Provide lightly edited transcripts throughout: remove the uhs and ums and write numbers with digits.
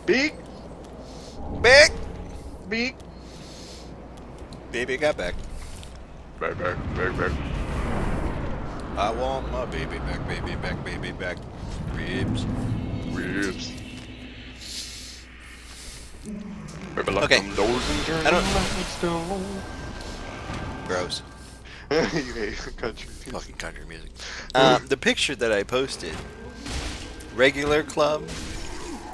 Beak, Back! beak. Baby got back. Back, back, back, back. I want my baby back, baby back, baby back. Ribs. Ribs. Baby, lock Okay, them doors and turn I the don't. lights down. Gross. You hate country music. Fucking country music. The picture that I posted, regular club,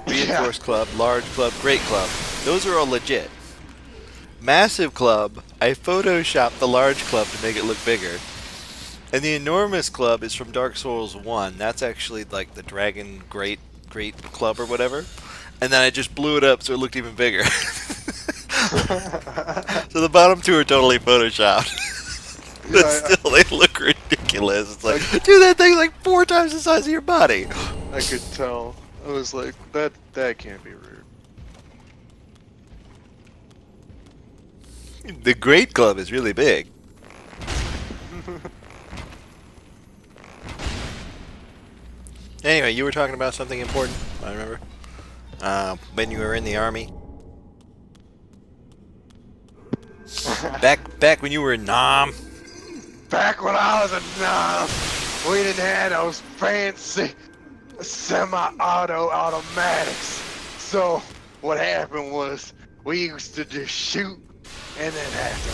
reinforced club, large club, great club, those are all legit. Massive club, I photoshopped the large club to make it look bigger. And the enormous club is from Dark Souls 1. That's actually like the Dragon Great Club or whatever. And then I just blew it up so it looked even bigger. So the bottom two are totally photoshopped. But Yeah, still, they look ridiculous. It's like, I, dude, that thing's like 4 times the size of your body. I could tell. I was like, that can't be rude. The Great Club is really big. Anyway, you were talking about something important, I remember. When you were in the army. Back when you were in Nam. Back when I was a knob, we didn't have those fancy semi-auto automatics. So what happened was we used to just shoot and then have to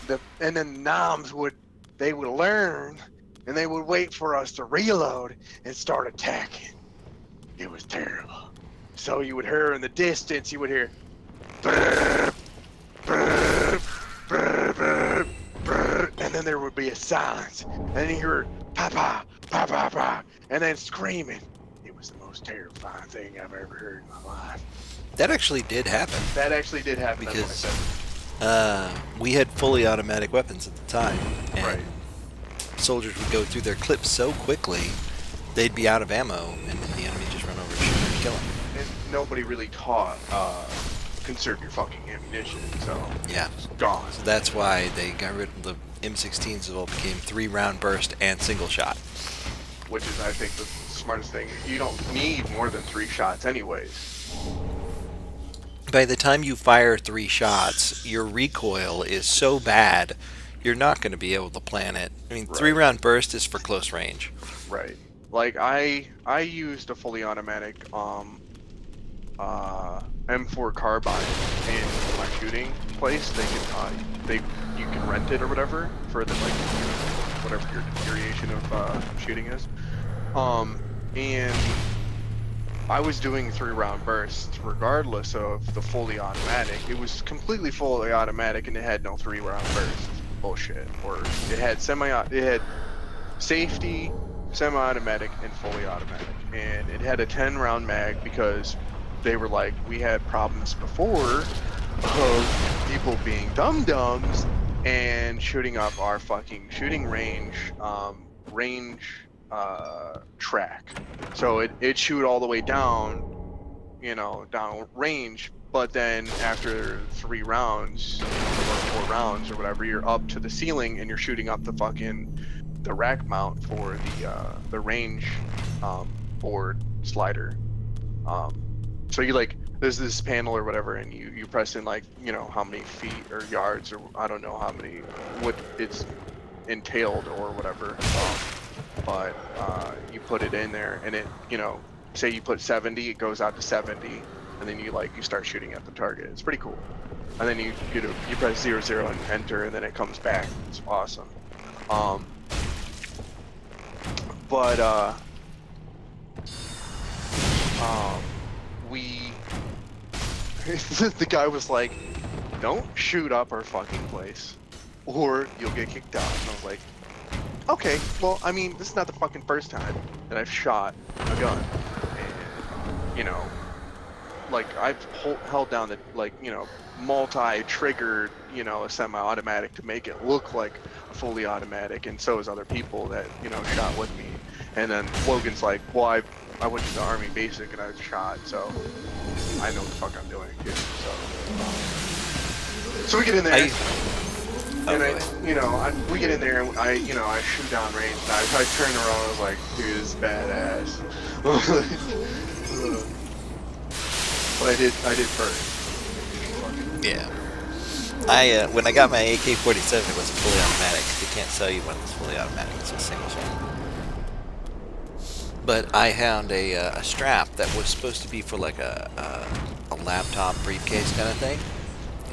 reload. And then noms would learn and they would wait for us to reload and start attacking. It was terrible. So you would hear in the distance, you would hear brrr, brrr, brrr, brrr, brrr, and then there would be a silence. And then you hear pa pa pa pa pa, and then screaming. It was the most terrifying thing I've ever heard in my life. That actually did happen. That actually did happen. Because we had fully automatic weapons at the time. And Right. soldiers would go through their clips so quickly, they'd be out of ammo, and the enemy just run over and shoot and kill them. And nobody really taught conserve your fucking ammunition, so Yeah. it's gone. So that's why they got rid of the M16s. All became 3-round burst and single shot. Which is, I think, the smartest thing. You don't need more than 3 shots, anyways. By the time you fire 3 shots, your recoil is so bad, you're not going to be able to plan it. I mean, Right. 3-round burst is for close range. Right. Like I used a fully automatic M4 carbine in my shooting place. You can rent it or whatever for the whatever your duration of shooting is. And I was doing 3-round bursts regardless of the fully automatic. It was completely fully automatic and it had no 3-round bursts. Bullshit. Or it had safety, semi-automatic, and fully automatic. And it had a 10-round mag because they were like, we had problems before of people being dum-dums and shooting up our fucking shooting range track. So it shoot all the way down, down range, but then after 3 rounds or 4 rounds or whatever, you're up to the ceiling and you're shooting up the rack mount for the range board slider. So you there's this panel or whatever, and you press in how many feet or yards or I don't know what it's entailed or whatever. But you put it in there, and it say you put 70, it goes out to 70, and then you start shooting at the target. It's pretty cool. And then you press 0 0 and enter, and then it comes back. It's awesome. But the guy was like, don't shoot up our fucking place or you'll get kicked out. And I was like, okay, well, I mean, this is not the fucking first time that I've shot a gun. And, I've held down the, multi-triggered, a semi-automatic to make it look like a fully automatic, and so has other people that, shot with me. And then Logan's like, well, I went to the Army basic and I was shot, so I know what the fuck I'm doing, too. So we get in there. We get in there and I shoot down range. And I turned around and I was like, dude, this is badass. But I did first. Yeah. I when I got my AK-47, it wasn't fully automatic. They can't sell you one that's fully automatic. It's just single shot. But I found a strap that was supposed to be for like a laptop briefcase kind of thing.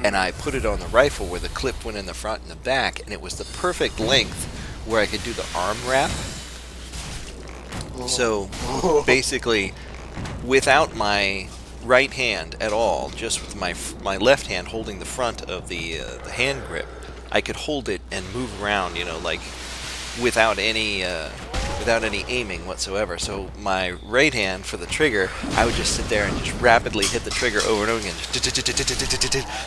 And I put it on the rifle where the clip went in the front and the back, and it was the perfect length where I could do the arm wrap. So basically, without my right hand at all, just with my left hand holding the front of the hand grip, I could hold it and move around, you know, like without any aiming whatsoever. So my right hand for the trigger, I would just sit there and just rapidly hit the trigger over and over again,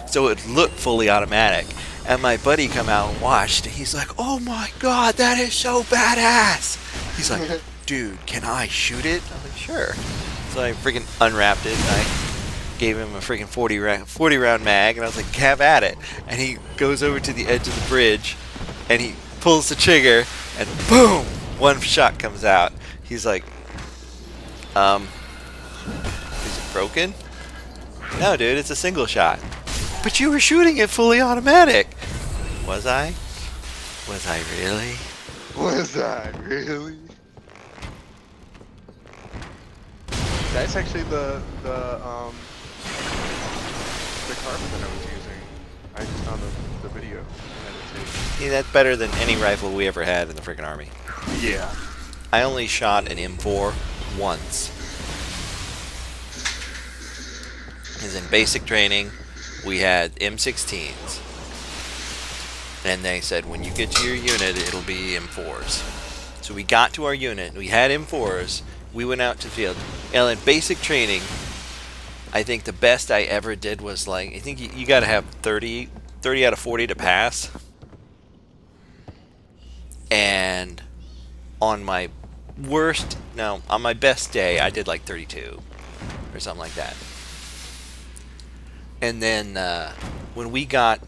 so it looked fully automatic. And my buddy come out and watched, and he's like, "Oh my god, that is so badass!" He's like, "Dude, can I shoot it?" I'm like, "Sure." So I freaking unwrapped it, and I gave him a freaking 40 round mag, and I was like, "Have at it." And he goes over to the edge of the bridge, and he pulls the trigger, and boom! One shot comes out. He's like, is it broken? No, dude, it's a single shot. But you were shooting it fully automatic. Was I? Was I really? Was I really? That's actually the carbon that I was using. I just found the video. Yeah, that's better than any rifle we ever had in the freaking army. Yeah. I only shot an M4 once. Because in basic training, we had M16s. And they said, when you get to your unit, it'll be M4s. So we got to our unit, we had M4s, we went out to the field. And in basic training, I think the best I ever did was like, I think you gotta have 30 out of 40 to pass. And on my on my best day, I did like 32 or something like that. And then when we got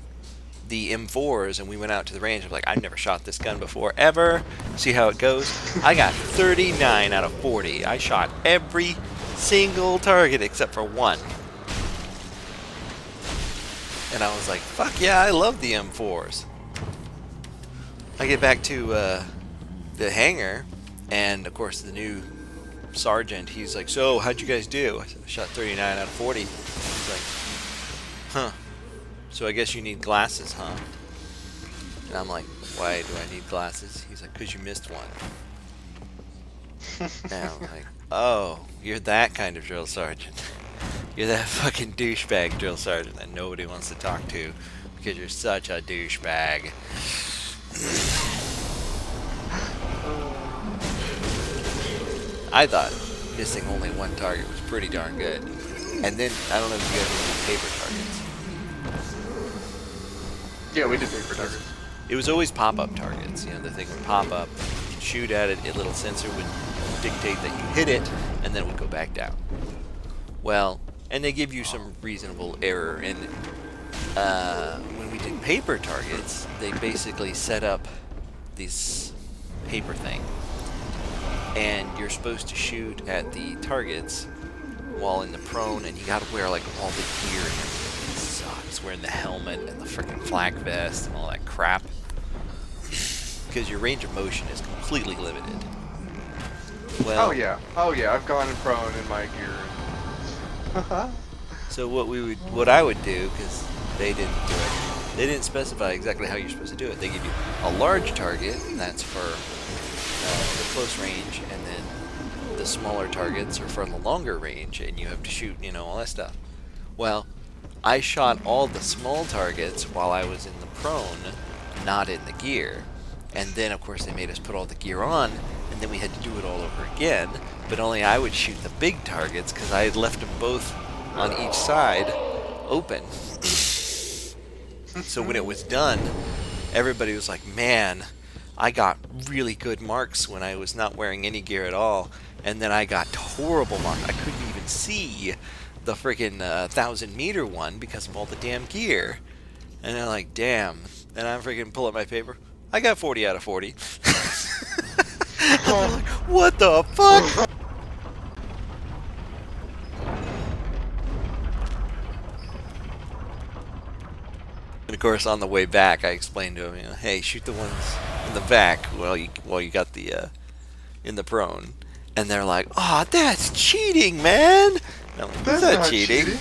the M4s and we went out to the range, I was like, I've never shot this gun before, ever. See how it goes? I got 39 out of 40. I shot every single target except for one. And I was like, fuck yeah, I love the M4s. I get back to the hangar, and of course the new sergeant, he's like, so how'd you guys do? I said, I shot 39 out of 40. He's like, huh, so I guess you need glasses, huh? And I'm like, why do I need glasses? He's like, because you missed one. And I'm like, oh, you're that kind of drill sergeant. You're that fucking douchebag drill sergeant that nobody wants to talk to because you're such a douchebag. I thought missing only one target was pretty darn good. And then, I don't know if you guys did paper targets. Yeah, we did paper targets. It was always pop-up targets. You know, the thing would pop up, you could shoot at it, a little sensor would dictate that you hit it, and then it would go back down. Well, and they give you some reasonable error in it. When we did paper targets, they basically set up this paper thing, and you're supposed to shoot at the targets while in the prone, and you gotta wear like all the gear and everything. It sucks, wearing the helmet and the freaking flak vest and all that crap, because your range of motion is completely limited. Well, oh yeah, I've gone in prone in my gear. So what I would do, because they didn't do it, they didn't specify exactly how you're supposed to do it. They give you a large target, and that's for the close range, and then the smaller targets are for the longer range, and you have to shoot, you know, all that stuff. Well, I shot all the small targets while I was in the prone, not in the gear. And then, of course, they made us put all the gear on, and then we had to do it all over again, but only I would shoot the big targets, because I had left them both on each side open. So when it was done, everybody was like, man, I got really good marks when I was not wearing any gear at all, and then I got horrible marks. I couldn't even see the freaking 1,000-meter one because of all the damn gear. And they're like, damn. And I'm freaking pull up my paper. I got 40 out of 40. I'm like, what the fuck? of course, on the way back, I explained to him, you know, hey, shoot the ones in the back while you got the in the prone. And they're like, oh, that's cheating, man. And I'm like, That's that's not not cheating. cheating.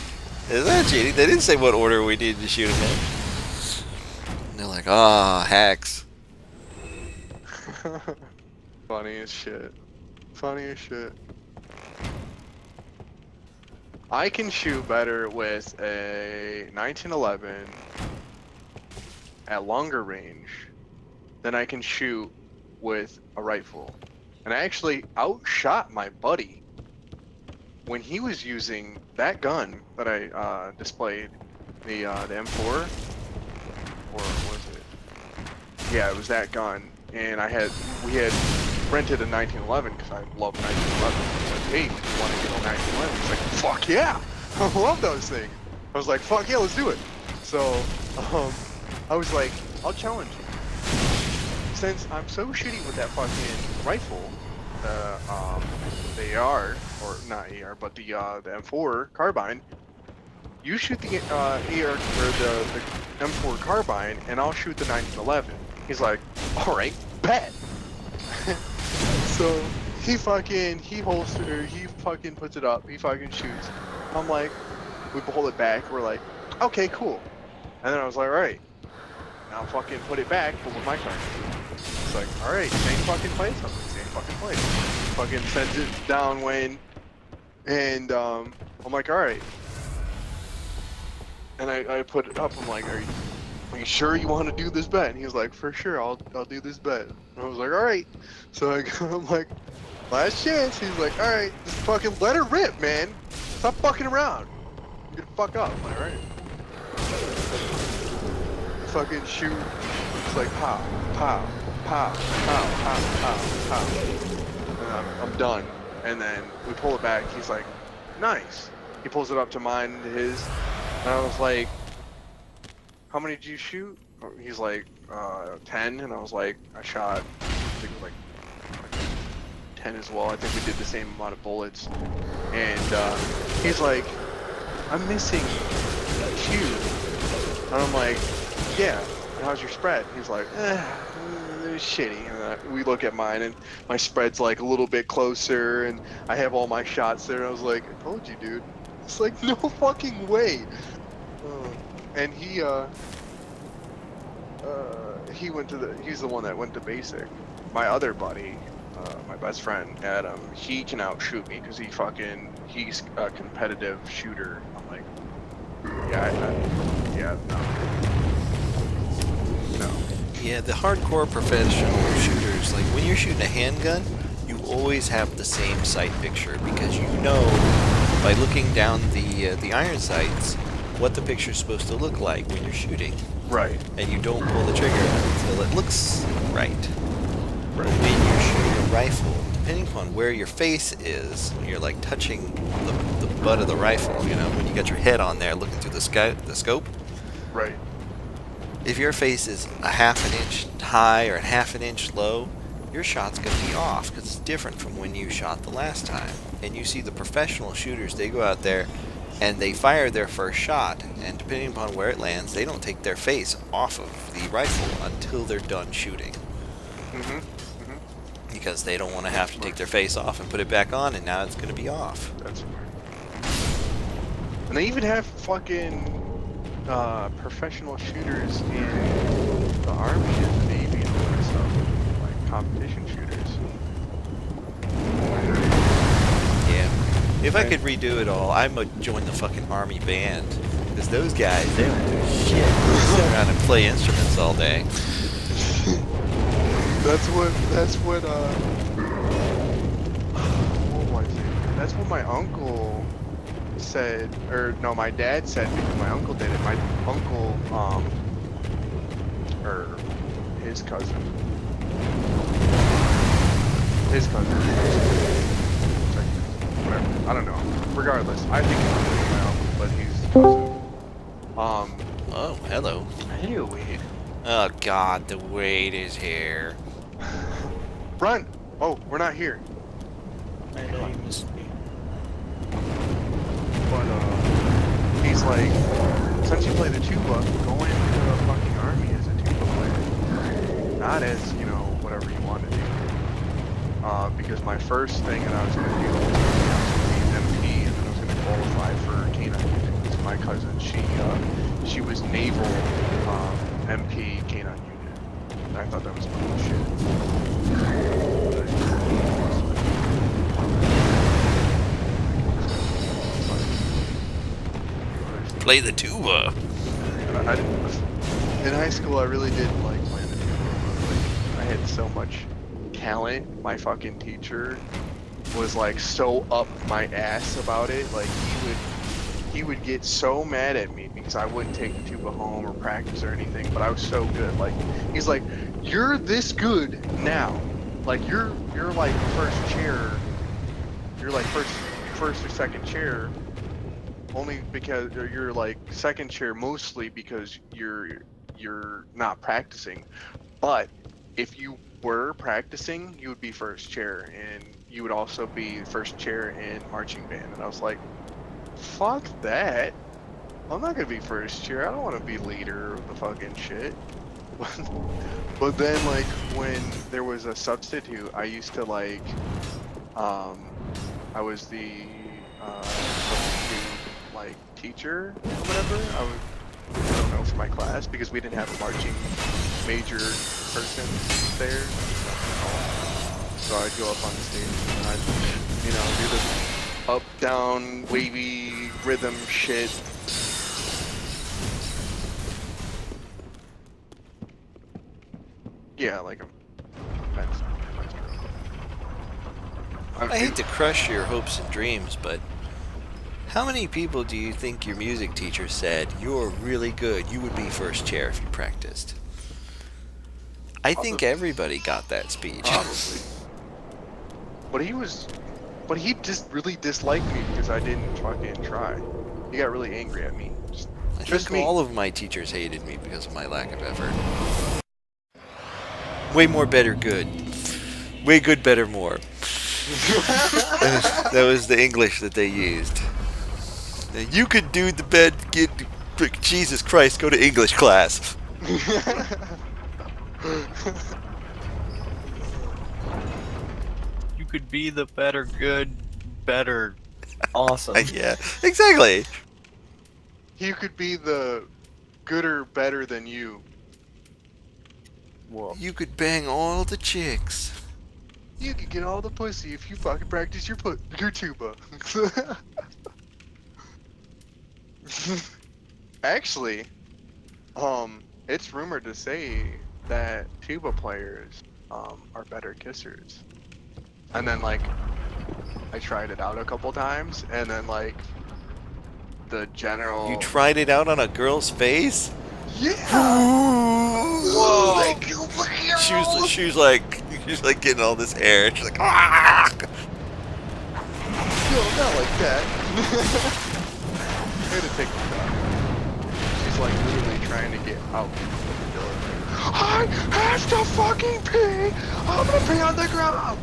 Is that cheating? They didn't say what order we needed to shoot them in. And they're like, ah, hacks. Funny as shit. Funny as shit. I can shoot better with a 1911 at longer range than I can shoot with a rifle. And I actually outshot my buddy when he was using that gun that I displayed, the M4, or was it? Yeah, it was that gun, and we had rented a 1911 because I love 1911. I said, hey, you want to get a 1911? He's like, fuck yeah, I love those things. I was like, fuck yeah, let's do it. So I was like, I'll challenge you. Since I'm so shitty with that fucking rifle, the AR, or not AR, but the M4 carbine, you shoot the AR or the M4 carbine, and I'll shoot the 1911. He's like, all right, bet. So he fucking puts it up, he fucking shoots. I'm like, we pull it back. We're like, okay, cool. And then I was like, all right, now fucking put it back, but with my car. It's like, all right, same fucking place. I'm like, same fucking place. Fucking sends it downwind, and I'm like, all right. And I put it up. I'm like, are you sure you want to do this bet? And he was like, for sure, I'll do this bet. And I was like, all right. So I'm like, last chance. He's like, all right, just fucking let her rip, man. Stop fucking around. Get the fuck up. I'm like, all right. Fucking shoot. It's like pow, pow, pow, pow, pow, pow, pow. And I'm done. And then we pull it back. He's like, nice. He pulls it up to mine, to his. And I was like, how many did you shoot? He's like, 10. And I was like, I shot, I think it was like 10 as well. I think we did the same amount of bullets. And he's like, I'm missing 2. And I'm like, yeah. And how's your spread? He's like, it was shitty. And we look at mine, and my spread's like a little bit closer, and I have all my shots there. And I was like, I told you, dude. It's like, no fucking way. And he's the one that went to basic. My other buddy, my best friend Adam, he can outshoot me because he's a competitive shooter. I'm like, no. Yeah, the hardcore professional shooters, like when you're shooting a handgun, you always have the same sight picture because you know by looking down the iron sights what the picture's supposed to look like when you're shooting. Right. And you don't pull the trigger until it looks right. But when you're shooting a rifle, depending upon where your face is, you're like touching the butt of the rifle, you know, when you got your head on there looking through the scope. Right. If your face is a half an inch high or a half an inch low, your shot's going to be off because it's different from when you shot the last time. And you see the professional shooters, they go out there and they fire their first shot, and depending upon where it lands, they don't take their face off of the rifle until they're done shooting. Because they don't want to have to take their face off and put it back on, and now it's going to be off. That's smart. And they even have fucking professional shooters in the Army and the Navy and all that stuff. Like competition shooters. Yeah. If I could redo it all, I would join the fucking Army band. Because those guys, they don't do shit. They sit around and play instruments all day. That's what my uncle said, or no, my dad said because my uncle did it. My uncle, or his cousin, whatever, I don't know. Regardless, I think it's my uncle, but he's cousin. Oh, hello. Hey, Wade. Oh god, the Wade is here. Run! Oh, we're not here. My name is... But he's like, since you play the tuba, go into not as, you know, whatever you want to do. Because my first thing that I was going to do was going to be MP, and then I was going to qualify for K9. Because my cousin, she was naval MP K9 unit. And I thought that was cool shit. Play the tuba. In high school, I really didn't like playing the tuba. Like, I had so much talent. My fucking teacher was like so up my ass about it. Like he would get so mad at me because I wouldn't take the tuba home or practice or anything. But I was so good. Like he's like, you're this good now. Like you're like first chair. You're like first or second chair. Only because you're like second chair mostly because you're not practicing. But if you were practicing, you would be first chair, and you would also be first chair in marching band. And I was like, fuck that. I'm not gonna be first chair. I don't want to be leader of the fucking shit. But then like when there was a substitute, I used to like I was the substitute like teacher or whatever. I don't know, for my class, because we didn't have a marching major person there. So I'd go up on the stage and I'd, you know, do the up, down, wavy rhythm shit. Yeah, like I hate to crush your hopes and dreams, but how many people do you think your music teacher said, you're really good, you would be first chair if you practiced? I think everybody got that speech. Probably. But he just really disliked me because I didn't fucking try. He got really angry at me. I Just think me. all of my teachers hated me because of my lack of effort. Way more, better, good. Way good, better, more. That was the English that they used. Now, you could do the bed, get Jesus Christ, go to English class. You could be the better, good, better, awesome. Yeah, exactly. You could be the gooder, better than you. Whoa. You could bang all the chicks. You could get all the pussy if you fucking practice your tuba. Actually, it's rumored to say that tuba players are better kissers. And then like I tried it out a couple times, and then like the general. You tried it out on a girl's face? Yeah. Whoa! Thank you, superhero. She was like getting all this hair. She's like, ah! No, not like that. I had to take the shot. She's like literally trying to get out the door. I have to fucking pee. I'm gonna pee on the ground.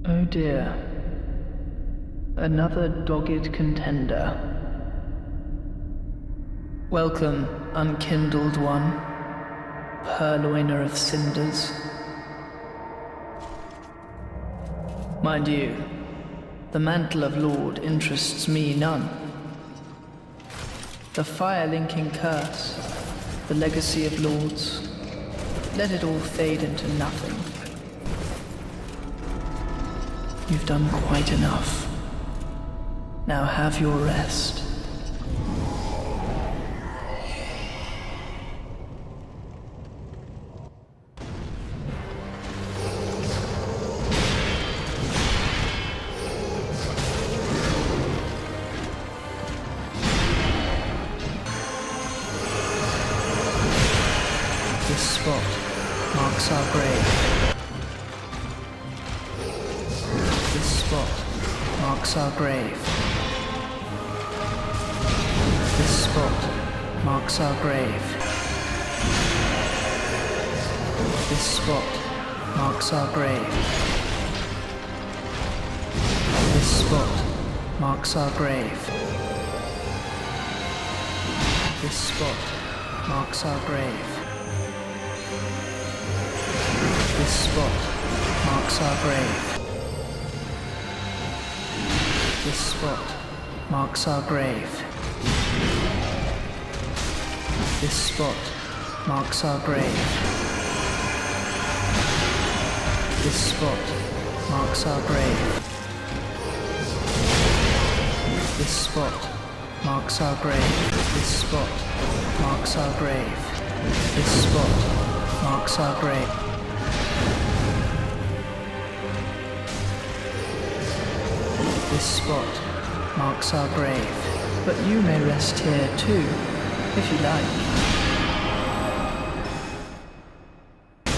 Oh dear. Another dogged contender. Welcome, unkindled one, purloiner of cinders. Mind you, the mantle of Lord interests me none. The fire-linking curse, the legacy of lords, let it all fade into nothing. You've done quite enough. Now have your rest. This spot marks our grave. marks our grave. This spot marks our grave. This spot marks our grave. This spot marks our grave. This spot marks our grave. This spot marks our grave. This spot marks our grave. This spot marks our grave. This spot marks our grave. This spot marks our grave. This spot marks our grave. This spot marks our grave. This spot marks our grave. But you may rest here too, if you like.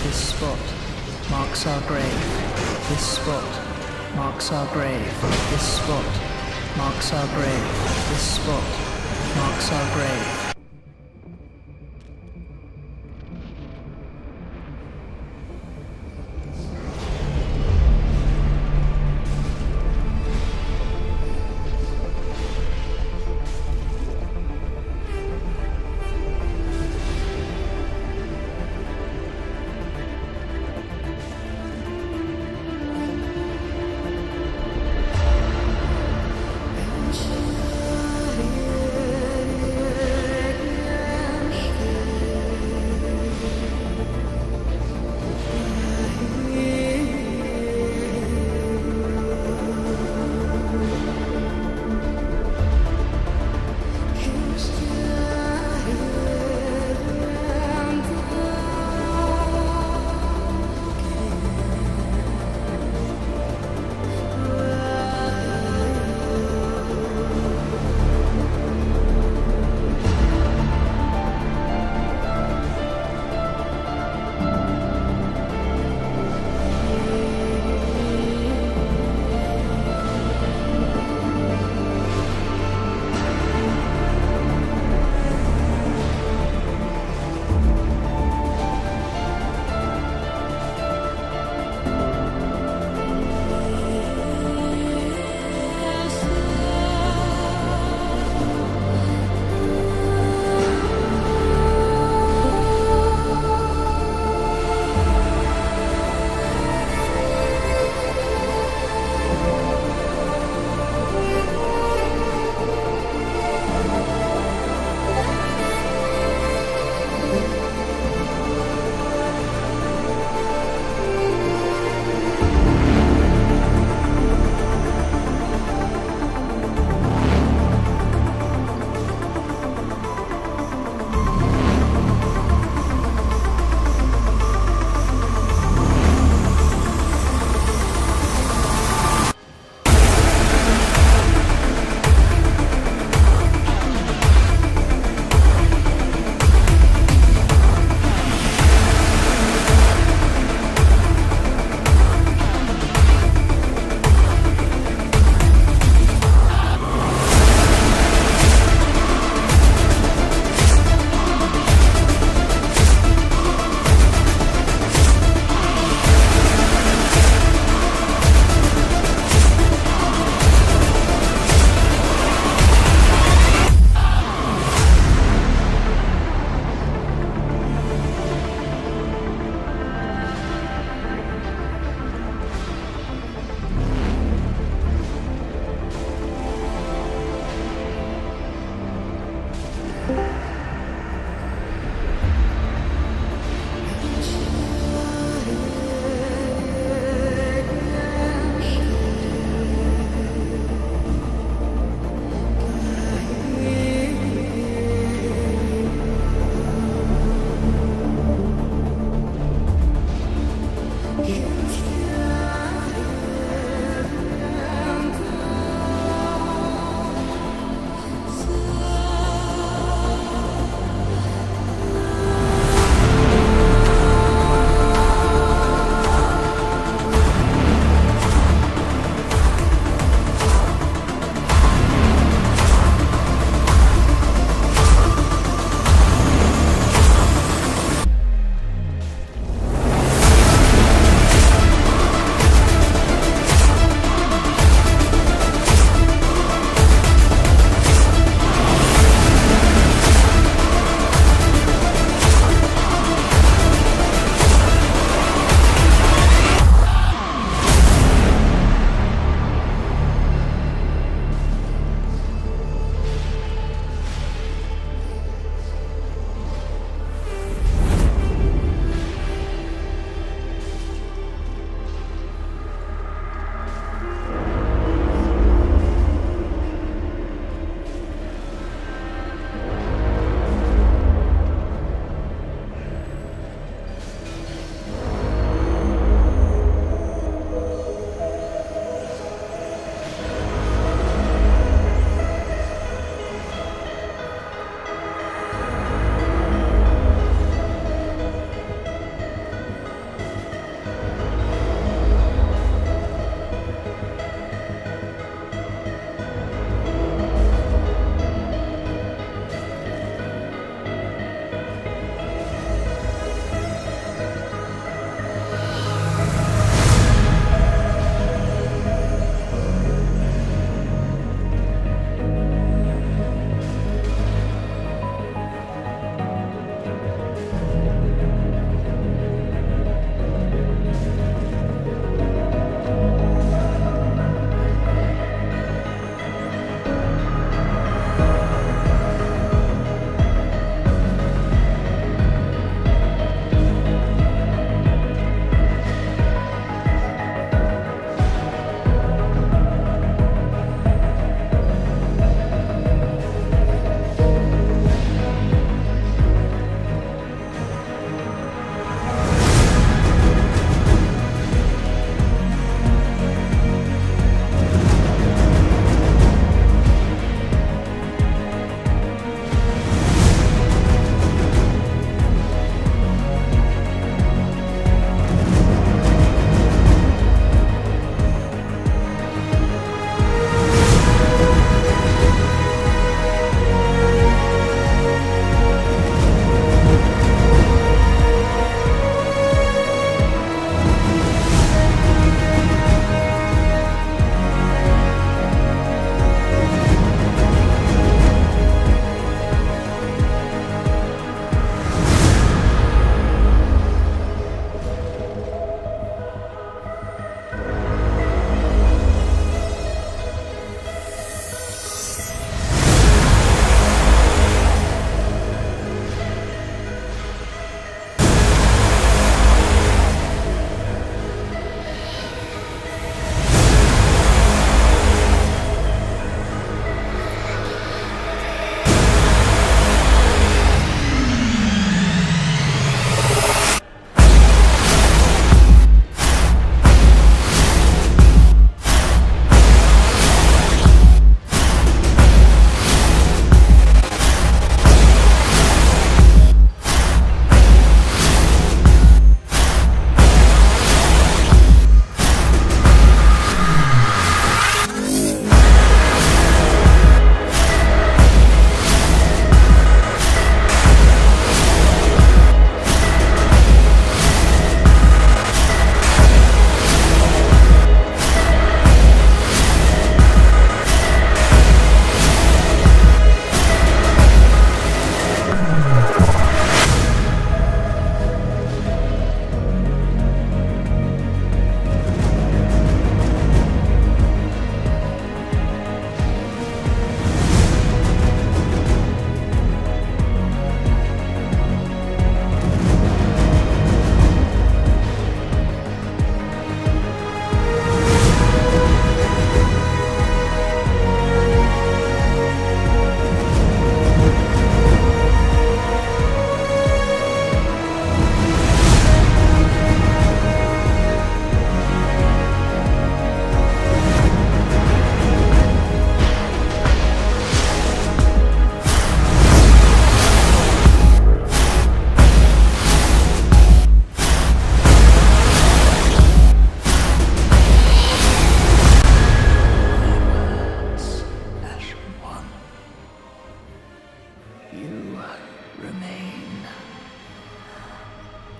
This spot marks our grave. This spot marks our grave. This spot marks our grave. This spot marks our grave.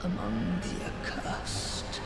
among the accursed.